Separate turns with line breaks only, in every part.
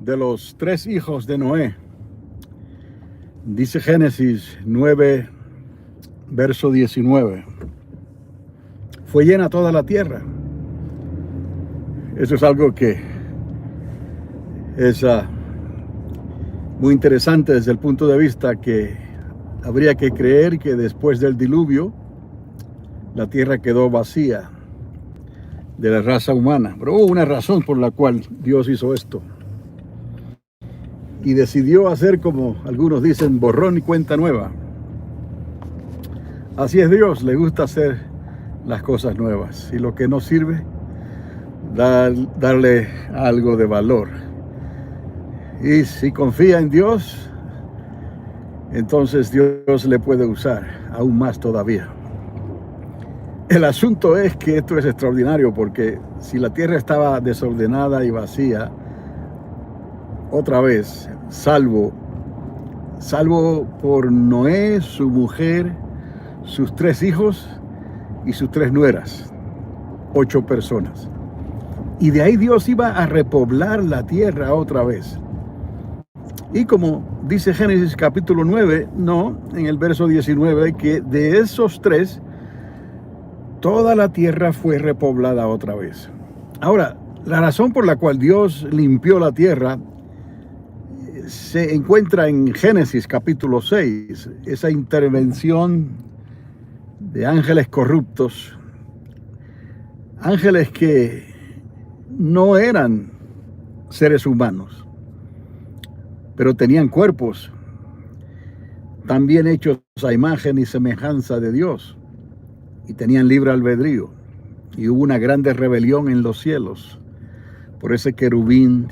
de los 3 hijos de Noé. Dice Génesis 9, verso 19. Fue llena toda la tierra. Eso es algo que es muy interesante desde el punto de vista que habría que creer que después del diluvio la tierra quedó vacía de la raza humana. Pero hubo una razón por la cual Dios hizo esto. Y decidió hacer, como algunos dicen, borrón y cuenta nueva. Así es Dios, le gusta hacer las cosas nuevas. Y lo que no sirve, darle algo de valor. Y si confía en Dios, entonces Dios le puede usar aún más todavía. El asunto es que esto es extraordinario, porque si la tierra estaba desordenada y vacía, otra vez, salvo por Noé, su mujer, sus 3 hijos y sus 3 nueras, 8 personas. Y de ahí Dios iba a repoblar la tierra otra vez. Y como dice Génesis capítulo 9, en el verso 19, que de esos 3, toda la tierra fue repoblada otra vez. Ahora, la razón por la cual Dios limpió la tierra se encuentra en Génesis capítulo 6, esa intervención de ángeles corruptos, ángeles que no eran seres humanos, pero tenían cuerpos, también hechos a imagen y semejanza de Dios, y tenían libre albedrío. Y hubo una grande rebelión en los cielos por ese querubín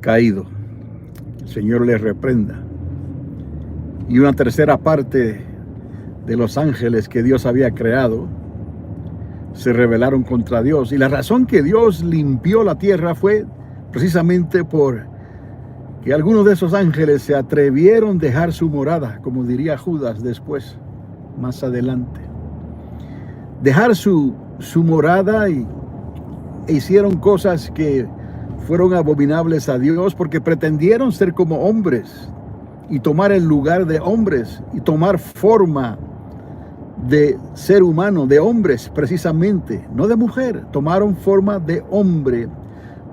caído. El Señor les reprenda. Y una tercera parte de los ángeles que Dios había creado se rebelaron contra Dios. Y la razón que Dios limpió la tierra fue precisamente por que algunos de esos ángeles se atrevieron a dejar su morada, como diría Judas después, más adelante. Dejar su morada e hicieron cosas que fueron abominables a Dios, porque pretendieron ser como hombres y tomar el lugar de hombres y tomar forma de ser humano, de hombres precisamente, no de mujer. Tomaron forma de hombre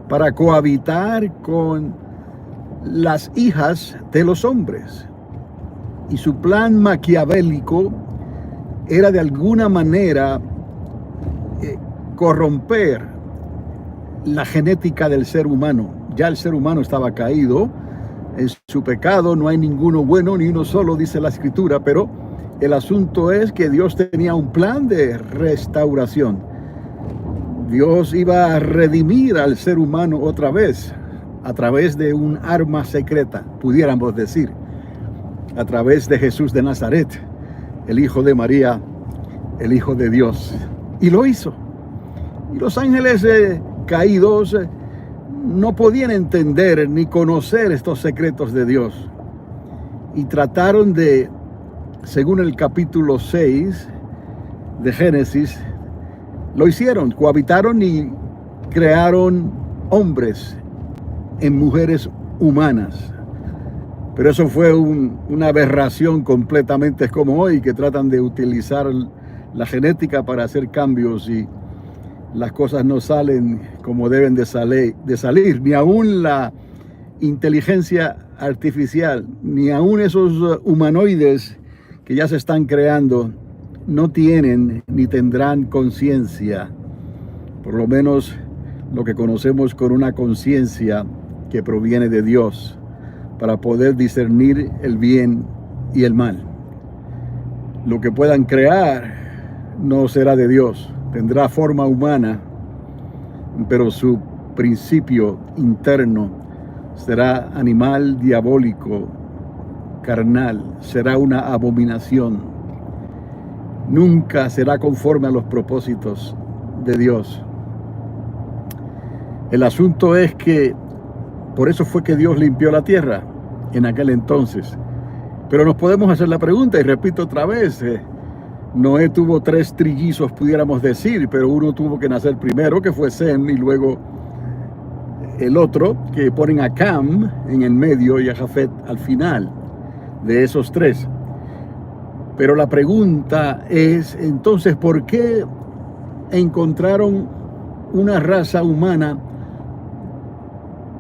para cohabitar con las hijas de los hombres. Y su plan maquiavélico era de alguna manera corromper la genética del ser humano. Ya el ser humano estaba caído en su pecado, no hay ninguno bueno, ni uno solo, dice la Escritura, pero el asunto es que Dios tenía un plan de restauración. Dios iba a redimir al ser humano otra vez, a través de un arma secreta, pudiéramos decir, a través de Jesús de Nazaret, el hijo de María, el hijo de Dios. Y lo hizo. Y los ángeles caídos no podían entender ni conocer estos secretos de Dios. Y trataron de, según el capítulo 6 de Génesis, lo hicieron, cohabitaron y crearon hombres en mujeres humanas. Pero eso fue una aberración completamente. Es como hoy, que tratan de utilizar la genética para hacer cambios y las cosas no salen como deben de salir. Ni aún la inteligencia artificial, ni aún esos humanoides que ya se están creando, no tienen ni tendrán conciencia, por lo menos lo que conocemos con una conciencia que proviene de Dios, para poder discernir el bien y el mal. Lo que puedan crear no será de Dios, tendrá forma humana, pero su principio interno será animal, diabólico, carnal, será una abominación. Nunca será conforme a los propósitos de Dios. El asunto es que por eso fue que Dios limpió la tierra en aquel entonces. Pero nos podemos hacer la pregunta, y repito otra vez, Noé tuvo 3 trillizos, pudiéramos decir, pero uno tuvo que nacer primero, que fue Sem, y luego el otro, que ponen a Cam en el medio y a Jafet al final de esos tres. Pero la pregunta es, entonces, ¿por qué encontraron una raza humana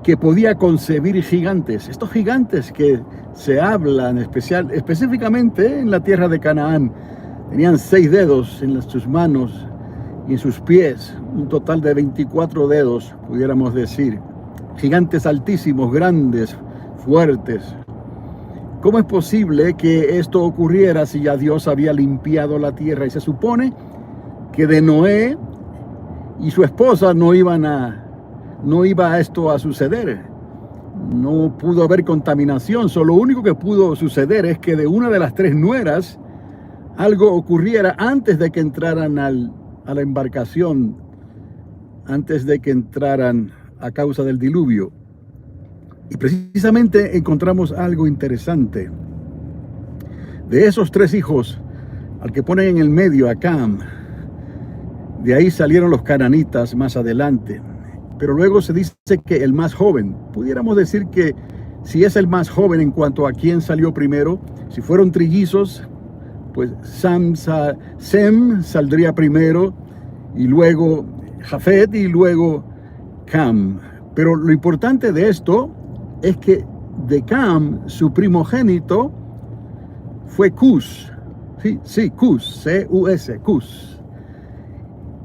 que podía concebir gigantes? Estos gigantes que se hablan específicamente en la tierra de Canaán, tenían 6 dedos en sus manos y en sus pies, un total de 24 dedos, pudiéramos decir. Gigantes altísimos, grandes, fuertes. ¿Cómo es posible que esto ocurriera si ya Dios había limpiado la tierra? Y se supone que de Noé y su esposa no iba esto a suceder. No pudo haber contaminación. Solo lo único que pudo suceder es que de una de las 3 nueras algo ocurriera antes de que entraran a la embarcación, antes de que entraran a causa del diluvio. Y precisamente encontramos algo interesante. De esos 3 hijos, al que ponen en el medio a Cam, de ahí salieron los cananitas más adelante. Pero luego se dice que el más joven, pudiéramos decir que si es el más joven en cuanto a quién salió primero, si fueron trillizos, pues Sem saldría primero, y luego Jafet, y luego Cam. Pero lo importante de esto es que de Cam, su primogénito fue Cus. Sí, Cus, C-U-S, Cus.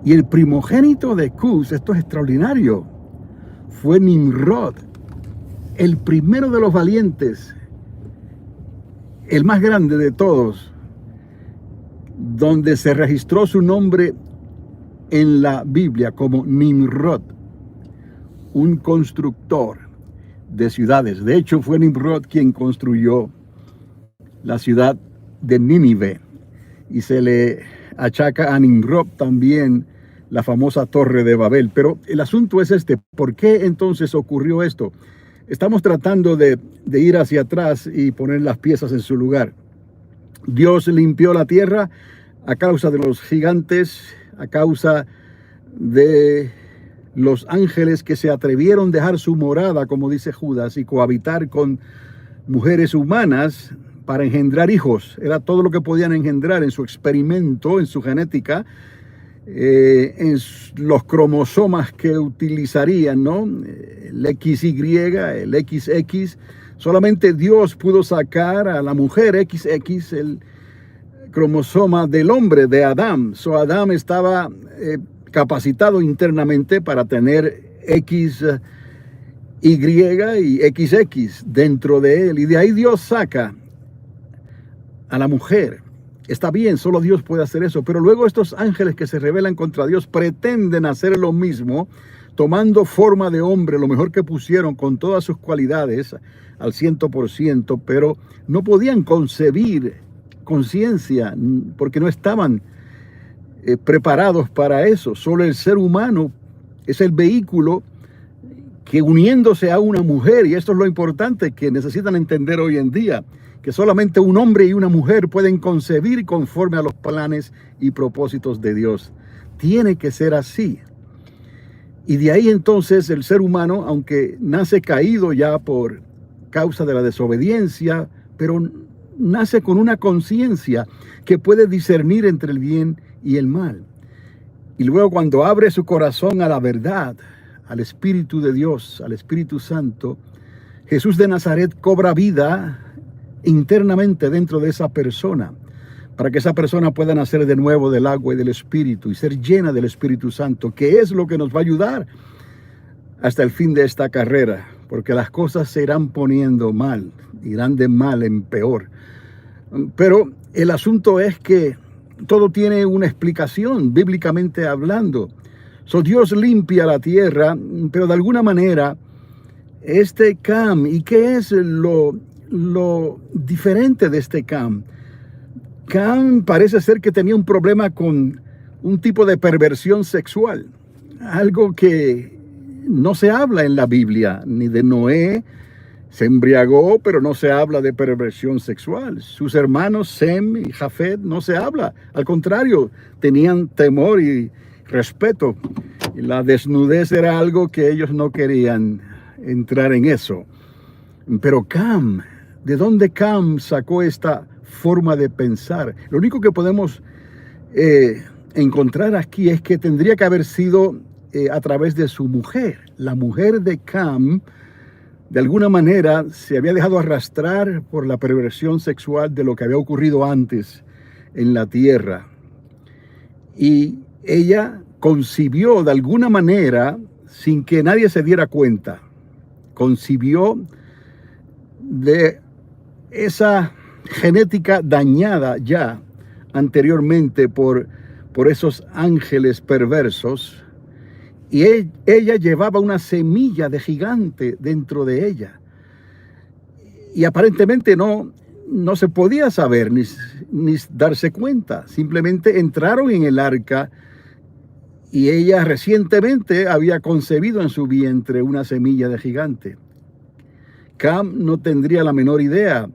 Y el primogénito de Cus, esto es extraordinario, fue Nimrod, el primero de los valientes, el más grande de todos, donde se registró su nombre en la Biblia como Nimrod, un constructor de ciudades. De hecho, fue Nimrod quien construyó la ciudad de Nínive, y se le achaca a Nimrod también la famosa Torre de Babel. Pero el asunto es este: ¿por qué entonces ocurrió esto? Estamos tratando de ir hacia atrás y poner las piezas en su lugar. Dios limpió la tierra a causa de los gigantes, a causa de los ángeles que se atrevieron a dejar su morada, como dice Judas, y cohabitar con mujeres humanas para engendrar hijos. Era todo lo que podían engendrar en su experimento, en su genética, en los cromosomas que utilizarían, ¿no? El XY, el XX. Solamente Dios pudo sacar a la mujer XX, el cromosoma del hombre, de Adán. Adán estaba capacitado internamente para tener XY y XX dentro de él. Y de ahí Dios saca a la mujer. Está bien, solo Dios puede hacer eso. Pero luego estos ángeles que se rebelan contra Dios pretenden hacer lo mismo, tomando forma de hombre, lo mejor que pusieron, con todas sus cualidades al 100%, pero no podían concebir conciencia porque no estaban preparados para eso. Solo el ser humano es el vehículo que, uniéndose a una mujer, y esto es lo importante que necesitan entender hoy en día, que solamente un hombre y una mujer pueden concebir conforme a los planes y propósitos de Dios. Tiene que ser así. Y de ahí entonces el ser humano, aunque nace caído ya por causa de la desobediencia, pero nace con una conciencia que puede discernir entre el bien y el mal. Y luego, cuando abre su corazón a la verdad, al Espíritu de Dios, al Espíritu Santo, Jesús de Nazaret cobra vida internamente dentro de esa persona, para que esa persona pueda nacer de nuevo del agua y del Espíritu y ser llena del Espíritu Santo, que es lo que nos va a ayudar hasta el fin de esta carrera, porque las cosas se irán poniendo mal, irán de mal en peor. Pero el asunto es que todo tiene una explicación, bíblicamente hablando. Dios limpia la tierra, pero de alguna manera este Cam, ¿y qué es lo diferente de este Cam? Cam parece ser que tenía un problema con un tipo de perversión sexual, algo que no se habla en la Biblia. Ni de Noé, se embriagó, pero no se habla de perversión sexual. Sus hermanos Sem y Jafet no se habla, al contrario, tenían temor y respeto. Y la desnudez era algo que ellos no querían entrar en eso. Pero Cam, ¿de dónde Cam sacó esta forma de pensar? Lo único que podemos encontrar aquí es que tendría que haber sido a través de su mujer. La mujer de Cam, de alguna manera, se había dejado arrastrar por la perversión sexual de lo que había ocurrido antes en la tierra. Y ella concibió de alguna manera, sin que nadie se diera cuenta, concibió de esa genética dañada ya anteriormente por esos ángeles perversos, y ella llevaba una semilla de gigante dentro de ella. Y aparentemente no se podía saber ni darse cuenta. Simplemente entraron en el arca y ella recientemente había concebido en su vientre una semilla de gigante. Cam no tendría la menor idea,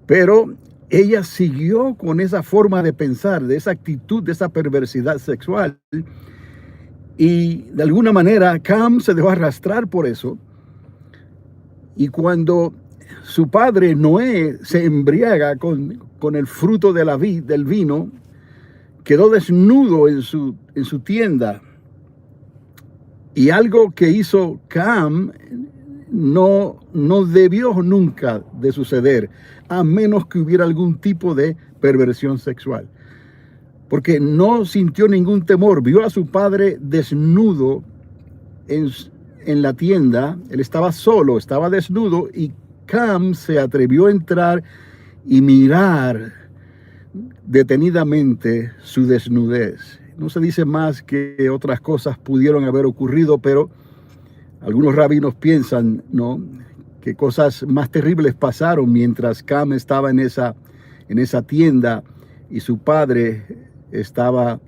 pero ella siguió con esa forma de pensar, de esa actitud, de esa perversidad sexual. Y de alguna manera Cam se dejó arrastrar por eso. Y cuando su padre Noé se embriaga con el fruto de la vid, del vino, quedó desnudo en su tienda. Y algo que hizo Cam no debió nunca de suceder, a menos que hubiera algún tipo de perversión sexual. Porque no sintió ningún temor, vio a su padre desnudo en la tienda, él estaba solo, estaba desnudo, y Cam se atrevió a entrar y mirar detenidamente su desnudez. No se dice más que otras cosas pudieron haber ocurrido, pero algunos rabinos piensan, ¿no?, que cosas más terribles pasaron mientras Cam estaba en esa tienda y su padre estaba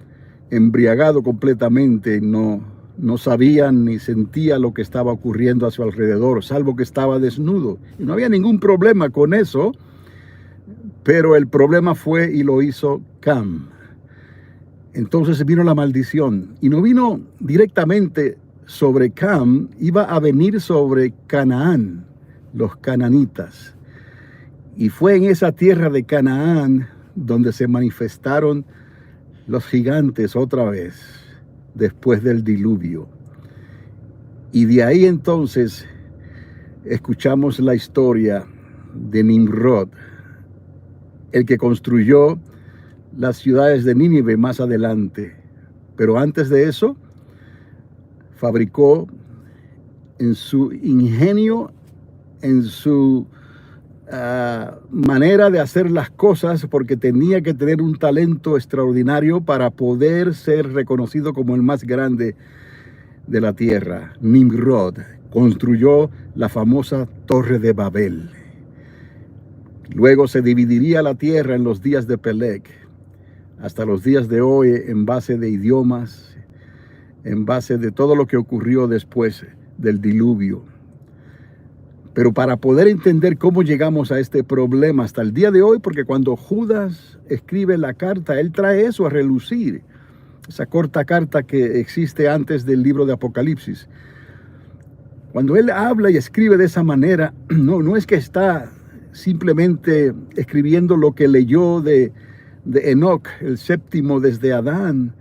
embriagado completamente, no sabía ni sentía lo que estaba ocurriendo a su alrededor, salvo que estaba desnudo. Y no había ningún problema con eso, pero el problema fue y lo hizo Cam. Entonces vino la maldición, y no vino directamente sobre Cam, iba a venir sobre Canaán, los cananitas. Y fue en esa tierra de Canaán donde se manifestaron los gigantes otra vez, después del diluvio. Y de ahí entonces escuchamos la historia de Nimrod, el que construyó las ciudades de Nínive más adelante. Pero antes de eso, fabricó en su ingenio, en su manera de hacer las cosas, porque tenía que tener un talento extraordinario para poder ser reconocido como el más grande de la tierra. Nimrod construyó la famosa Torre de Babel. Luego se dividiría la tierra en los días de Peleg, hasta los días de hoy, en base de idiomas, en base de todo lo que ocurrió después del diluvio. Pero para poder entender cómo llegamos a este problema hasta el día de hoy, porque cuando Judas escribe la carta, él trae eso a relucir, esa corta carta que existe antes del libro de Apocalipsis. Cuando él habla y escribe de esa manera, no es que está simplemente escribiendo lo que leyó de Enoc, el séptimo desde Adán,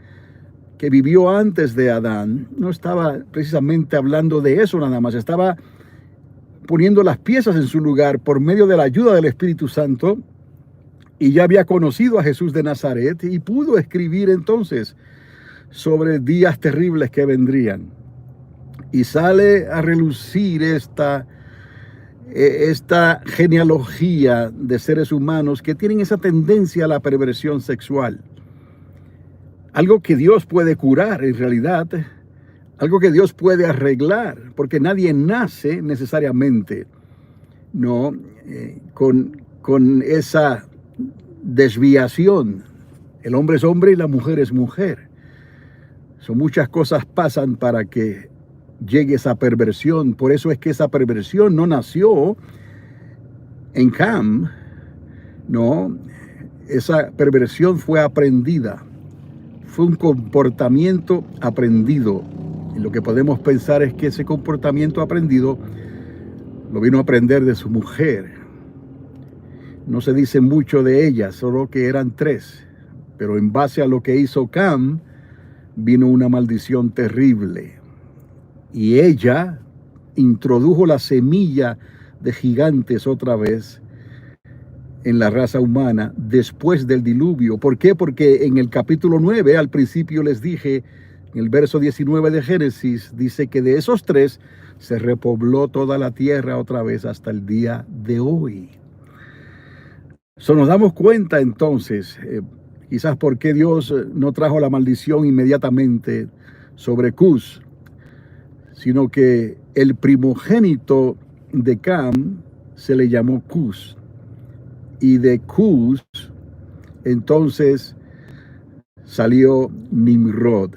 que vivió antes de Adán. No estaba precisamente hablando de eso nada más, estaba poniendo las piezas en su lugar por medio de la ayuda del Espíritu Santo, y ya había conocido a Jesús de Nazaret y pudo escribir entonces sobre días terribles que vendrían. Y sale a relucir esta genealogía de seres humanos que tienen esa tendencia a la perversión sexual. Algo que Dios puede curar en realidad, algo que Dios puede arreglar, porque nadie nace necesariamente con esa desviación. El hombre es hombre y la mujer es mujer. Muchas cosas pasan para que llegue esa perversión. Por eso es que esa perversión no nació en Cam, esa perversión fue aprendida. Fue un comportamiento aprendido Y lo que podemos pensar es que ese comportamiento aprendido lo vino a aprender de su mujer. No se dice mucho de ella, solo que eran 3. Pero en base a lo que hizo Cam, vino una maldición terrible. Y ella introdujo la semilla de gigantes otra vez en la raza humana después del diluvio. ¿Por qué? Porque en el capítulo 9, al principio les dije, en el verso 19 de Génesis, dice que de esos 3 se repobló toda la tierra otra vez hasta el día de hoy. Nos damos cuenta entonces, quizás por qué Dios no trajo la maldición inmediatamente sobre Cus, sino que el primogénito de Cam se le llamó Cus. Y de Cus, entonces, salió Nimrod.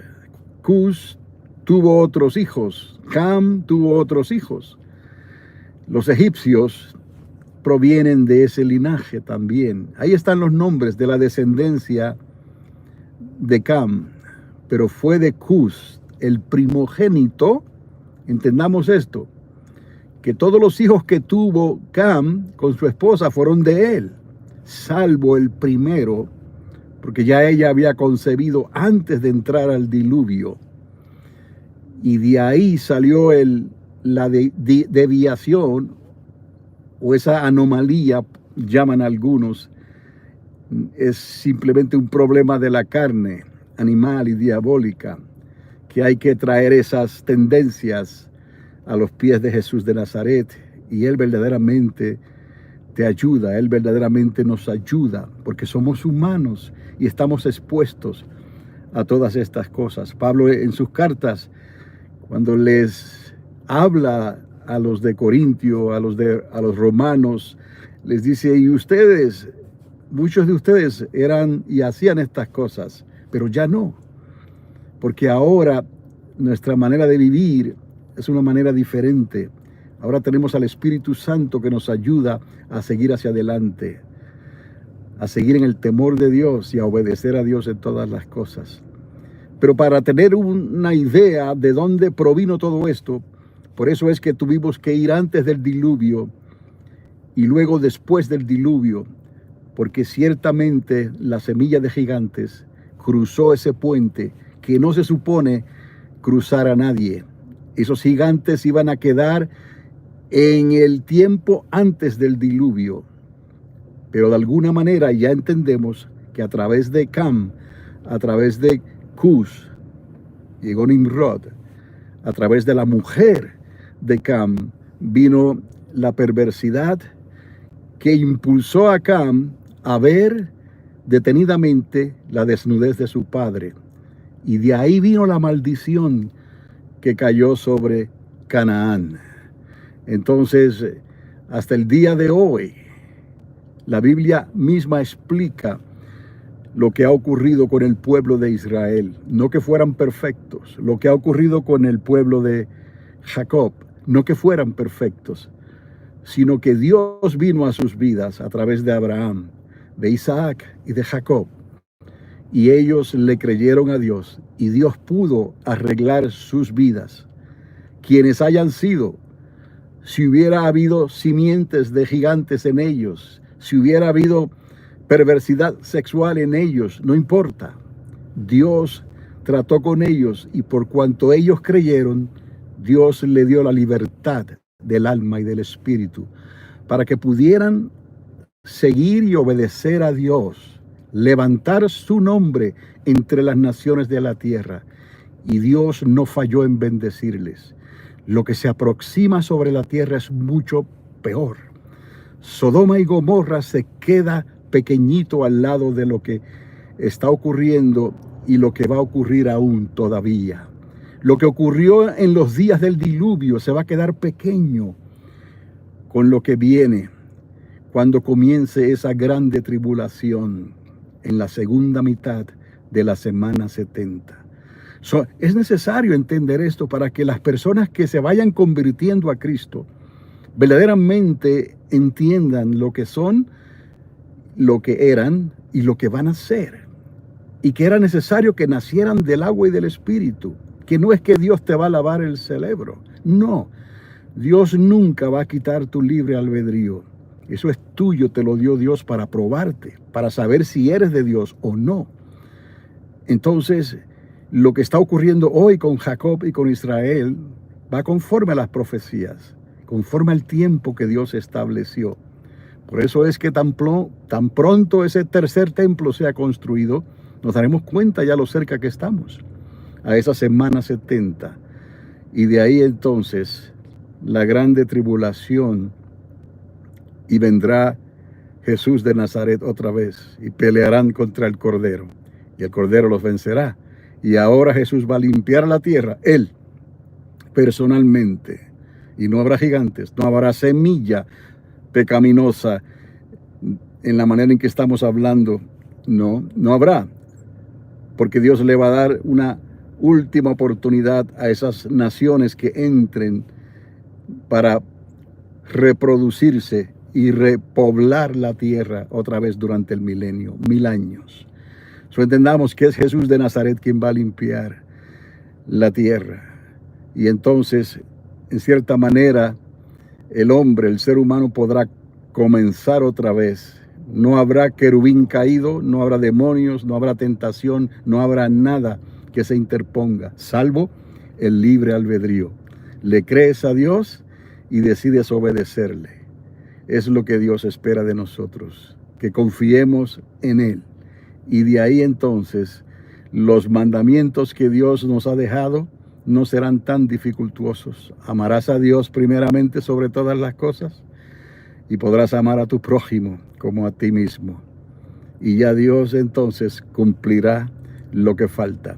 Cus tuvo otros hijos, Cam tuvo otros hijos. Los egipcios provienen de ese linaje también. Ahí están los nombres de la descendencia de Cam, pero fue de Cus, el primogénito. Entendamos esto, que todos los hijos que tuvo Cam con su esposa fueron de él, salvo el primero, porque ya ella había concebido antes de entrar al diluvio. Y de ahí salió la deviación, o esa anomalía, llaman algunos. Es simplemente un problema de la carne animal y diabólica, que hay que traer esas tendencias a los pies de Jesús de Nazaret, y Él verdaderamente te ayuda, Él verdaderamente nos ayuda, porque somos humanos y estamos expuestos a todas estas cosas. Pablo en sus cartas, cuando les habla a los de Corintio, a los romanos, les dice, y ustedes, muchos de ustedes eran y hacían estas cosas, pero ya no, porque ahora nuestra manera de vivir es una manera diferente. Ahora tenemos al Espíritu Santo que nos ayuda a seguir hacia adelante, a seguir en el temor de Dios y a obedecer a Dios en todas las cosas. Pero para tener una idea de dónde provino todo esto, por eso es que tuvimos que ir antes del diluvio y luego después del diluvio, porque ciertamente la semilla de gigantes cruzó ese puente que no se supone cruzar a nadie. Esos gigantes iban a quedar en el tiempo antes del diluvio. Pero de alguna manera ya entendemos que a través de Cam, a través de Cus, llegó Nimrod. A través de la mujer de Cam vino la perversidad que impulsó a Cam a ver detenidamente la desnudez de su padre. Y de ahí vino la maldición que cayó sobre Canaán. Entonces, hasta el día de hoy, la Biblia misma explica lo que ha ocurrido con el pueblo de Israel. No que fueran perfectos. Lo que ha ocurrido con el pueblo de Jacob. No que fueran perfectos, sino que Dios vino a sus vidas a través de Abraham, de Isaac y de Jacob. Y ellos le creyeron a Dios y Dios pudo arreglar sus vidas. Quienes hayan sido, si hubiera habido simientes de gigantes en ellos, si hubiera habido perversidad sexual en ellos, no importa. Dios trató con ellos y por cuanto ellos creyeron, Dios le dio la libertad del alma y del espíritu para que pudieran seguir y obedecer a Dios, levantar su nombre entre las naciones de la tierra. Y Dios no falló en bendecirles. Lo que se aproxima sobre la tierra es mucho peor. Sodoma y Gomorra se queda pequeñito al lado de lo que está ocurriendo y lo que va a ocurrir aún todavía. Lo que ocurrió en los días del diluvio se va a quedar pequeño con lo que viene cuando comience esa grande tribulación en la segunda mitad de la semana 70. Es necesario entender esto para que las personas que se vayan convirtiendo a Cristo verdaderamente entiendan lo que son, lo que eran y lo que van a ser. Y que era necesario que nacieran del agua y del Espíritu. que no es que Dios te va a lavar el cerebro. No, Dios nunca va a quitar tu libre albedrío. Eso es tuyo, te lo dio Dios para probarte, para saber si eres de Dios o no. Entonces, lo que está ocurriendo hoy con Jacob y con Israel va conforme a las profecías, conforme al tiempo que Dios estableció. Por eso es que tan pronto ese tercer templo sea construido, nos daremos cuenta ya lo cerca que estamos a esa semana 70. Y de ahí entonces la grande tribulación, y vendrá Jesús de Nazaret otra vez y pelearán contra el Cordero y el Cordero los vencerá. Y ahora Jesús va a limpiar la tierra, Él personalmente, y no habrá gigantes, no habrá semilla pecaminosa en la manera en que estamos hablando. No habrá, porque Dios le va a dar una última oportunidad a esas naciones que entren para reproducirse y repoblar la tierra otra vez durante el milenio, 1000 años. Entendamos que es Jesús de Nazaret quien va a limpiar la tierra. Y entonces, en cierta manera, el hombre, el ser humano, podrá comenzar otra vez. No habrá querubín caído, no habrá demonios, no habrá tentación, no habrá nada que se interponga, salvo el libre albedrío. Le crees a Dios y decides obedecerle. Es lo que Dios espera de nosotros, que confiemos en Él. Y de ahí entonces los mandamientos que Dios nos ha dejado no serán tan dificultuosos. Amarás a Dios primeramente sobre todas las cosas y podrás amar a tu prójimo como a ti mismo. Y ya Dios entonces cumplirá lo que falta.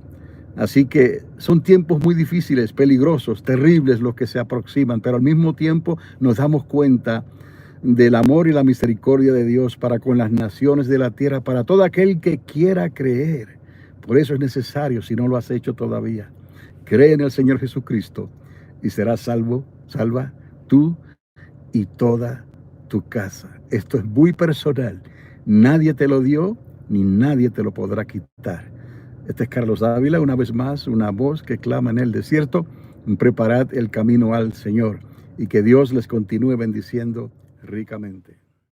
Así que son tiempos muy difíciles, peligrosos, terribles los que se aproximan, pero al mismo tiempo nos damos cuenta del amor y la misericordia de Dios para con las naciones de la tierra, para todo aquel que quiera creer. Por eso es necesario, si no lo has hecho todavía, cree en el Señor Jesucristo y serás salva tú y toda tu casa. Esto es muy personal. Nadie te lo dio, ni nadie te lo podrá quitar. Este es Carlos Ávila, una vez más, una voz que clama en el desierto. Preparad el camino al Señor y que Dios les continúe bendiciendo ricamente.